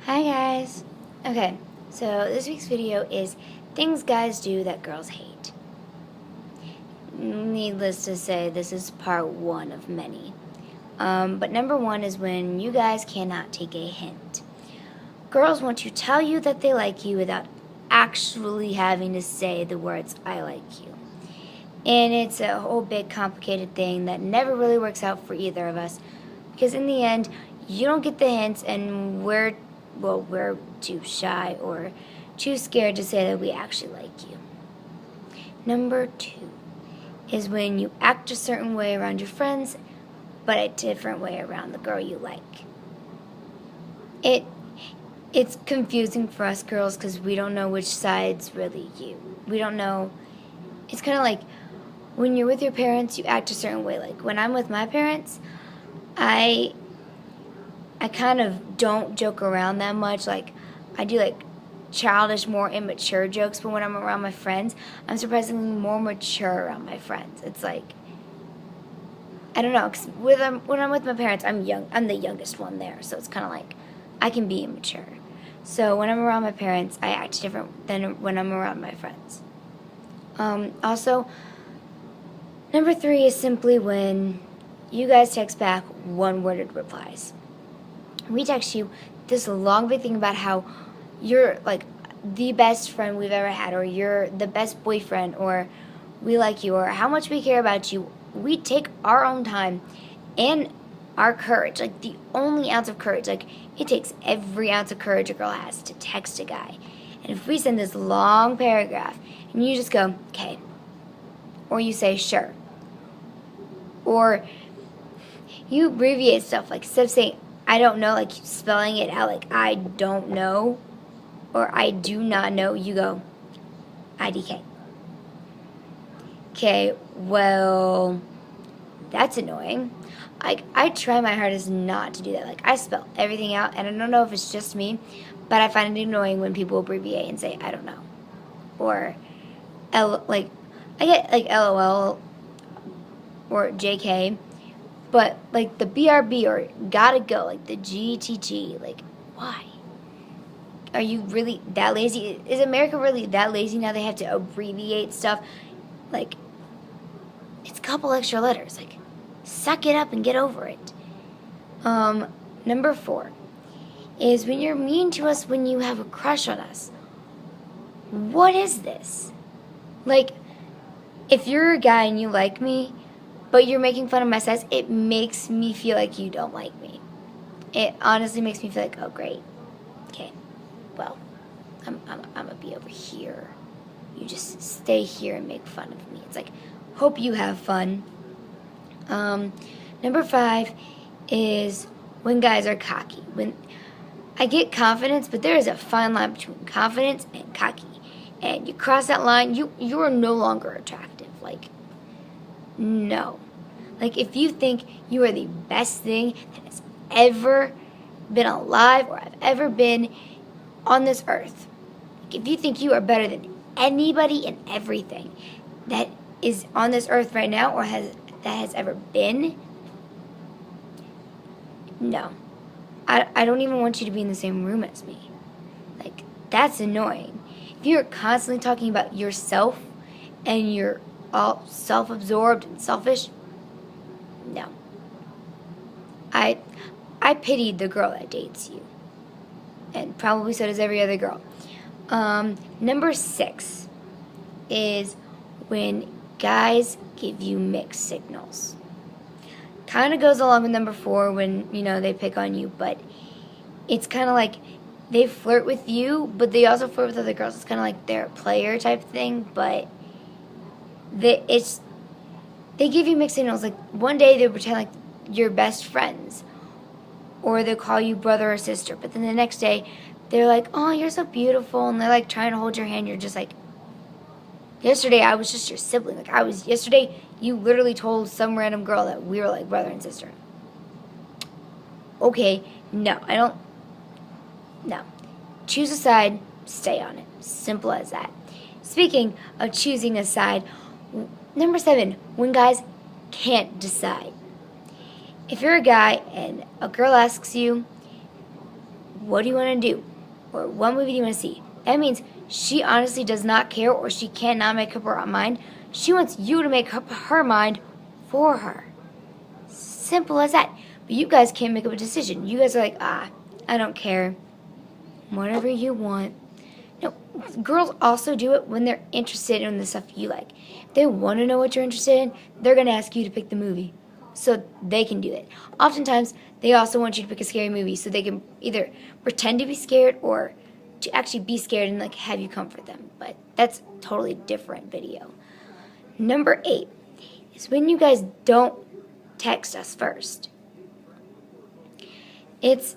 Hi guys! Okay, so this week's video is things guys do that girls hate. Needless to say, this is part one of many. But number one is when you guys cannot take a hint. Girls want to tell you that they like you without actually having to say the words, I like you. And it's a whole big complicated thing that never really works out for either of us. Because in the end, you don't get the hints and we're too shy or too scared to say that we actually like you. Number two is when you act a certain way around your friends, but a different way around the girl you like. It's confusing for us girls because we don't know which side's really you. We don't know. It's kind of like when you're with your parents, you act a certain way. Like when I'm with my parents, I kind of don't joke around that much. Like, I do, like, childish, more immature jokes, but when I'm around my friends, I'm surprisingly more mature around my friends. It's like, I don't know, 'cause when I'm with my parents, I'm the youngest one there, so it's kind of like, I can be immature. So when I'm around my parents, I act different than when I'm around my friends. Also, number three is simply when you guys text back one-worded replies. We text you this long big thing about how you're like the best friend we've ever had, or you're the best boyfriend, or we like you, or how much we care about you. We take our own time and our courage, like the only ounce of courage, like it takes every ounce of courage a girl has to text a guy. And if we send this long paragraph and you just go, okay, or you say sure, or you abbreviate stuff, like instead of saying I don't know, like spelling it out like I don't know or I do not know, you go IDK. Okay, well, that's annoying. I try my hardest not to do that. Like, I spell everything out, and I don't know if it's just me, but I find it annoying when people abbreviate and say I don't know. Or, I get like LOL or JK. But, like, the BRB or gotta go, like, the GTG, like, why? Are you really that lazy? Is America really that lazy now they have to abbreviate stuff? Like, it's a couple extra letters. Like, suck it up and get over it. Number four is when you're mean to us when you have a crush on us. What is this? Like, if you're a guy and you like me, but you're making fun of my size, it makes me feel like you don't like me. It honestly makes me feel like, oh, great. Okay, well, I'm gonna be over here. You just stay here and make fun of me. It's like, hope you have fun. Number five is when guys are cocky. When I get confidence, but there is a fine line between confidence and cocky. And you cross that line, you are no longer attractive. Like, no. Like, if you think you are the best thing that has ever been alive or have ever been on this earth, like, if you think you are better than anybody and everything that is on this earth right now or that has ever been, no. I don't even want you to be in the same room as me. Like, that's annoying. If you're constantly talking about yourself and you're all self-absorbed and selfish, no. I pitied the girl that dates you. And probably so does every other girl. Number six is when guys give you mixed signals. Kind of goes along with number four when, they pick on you, but it's kind of like they flirt with you, but they also flirt with other girls. It's kind of like they're a player type thing, but they give you mixed signals. Like, one day they pretend like you're best friends, or they'll call you brother or sister, but then the next day they're like, oh, you're so beautiful, and they're like trying to hold your hand. You're just like, yesterday I was just your sibling. Like, yesterday you literally told some random girl that we were like brother and sister. Okay, no. Choose a side, stay on it. Simple as that. Speaking of choosing a side, number seven, when guys can't decide. If you're a guy and a girl asks you, what do you want to do? Or what movie do you want to see? That means she honestly does not care, or she cannot make up her mind. She wants you to make up her mind for her. Simple as that. But you guys can't make up a decision. You guys are like, I don't care. Whatever you want. No, girls also do it when they're interested in the stuff you like. If they want to know what you're interested in, they're going to ask you to pick the movie. So they can do it. Oftentimes, they also want you to pick a scary movie so they can either pretend to be scared or to actually be scared and like have you comfort them. But that's a totally different video. Number 8 is when you guys don't text us first. It's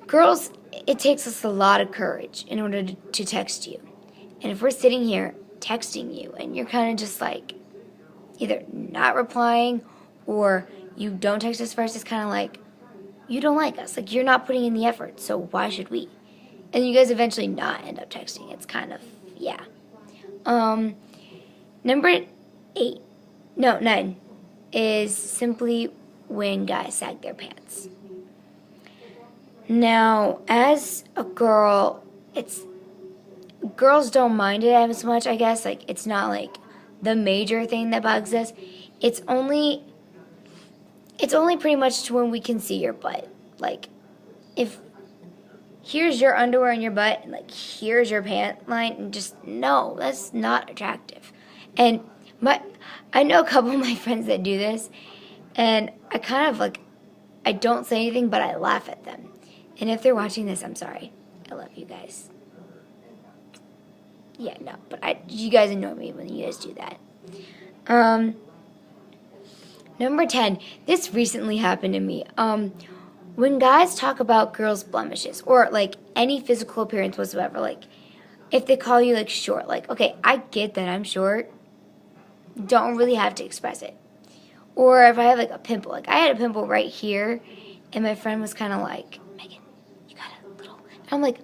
girls, it takes us a lot of courage in order to text you. And if we're sitting here texting you and you're kind of just like either not replying or you don't text us first, it's kind of like you don't like us. Like you're not putting in the effort, so why should we? And you guys eventually not end up texting. It's kind of, yeah. Number 9 is simply when guys sag their pants. Now, as a girl, girls don't mind it as much, I guess. Like, it's not like the major thing that bugs us. It's only pretty much to when we can see your butt. Like, if here's your underwear and your butt, and like here's your pant line, and just no, that's not attractive. And I know a couple of my friends that do this, and I kind of like, I don't say anything, but I laugh at them. And if they're watching this, I'm sorry. I love you guys. Yeah, no, but you guys annoy me when you guys do that. Number 10, this recently happened to me. When guys talk about girls' blemishes or like any physical appearance whatsoever, like if they call you like short, like, okay, I get that I'm short. Don't really have to express it. Or if I have like a pimple, like I had a pimple right here, and my friend was kind of like, Megan, you got a little. And I'm like,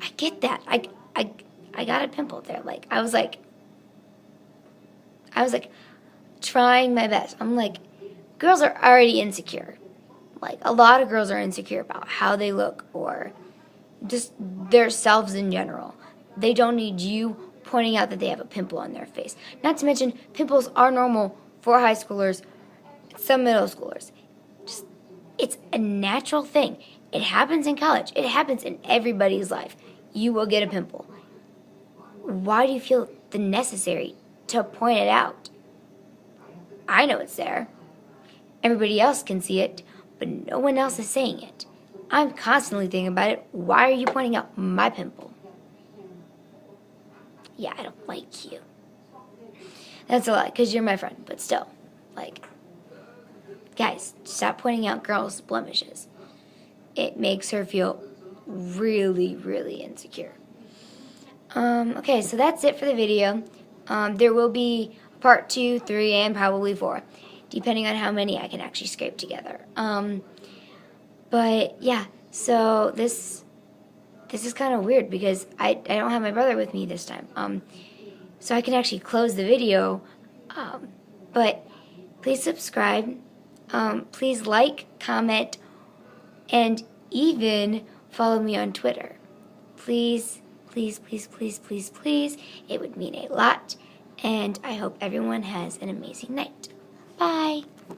I get that. I got a pimple there. Like I was like trying my best. I'm like, girls are already insecure. Like a lot of girls are insecure about how they look or just their selves in general. They don't need you pointing out that they have a pimple on their face. Not to mention, pimples are normal for high schoolers, some middle schoolers. Just, it's a natural thing. It happens in college. It happens in everybody's life. You will get a pimple. Why do you feel the necessary to point it out? I know it's there. Everybody else can see it, but no one else is saying it. I'm constantly thinking about it. Why are you pointing out my pimple? Yeah, I don't like you. That's a lie, because you're my friend, but still, like, guys, stop pointing out girls' blemishes. It makes her feel really, really insecure. Okay, so that's it for the video. There will be part 2, 3, and probably 4, depending on how many I can actually scrape together. But yeah, so this is kind of weird because I don't have my brother with me this time. So I can actually close the video. But please subscribe. Please like, comment, and even follow me on Twitter. Please, please, please, please, please, please. It would mean a lot. And I hope everyone has an amazing night. Bye.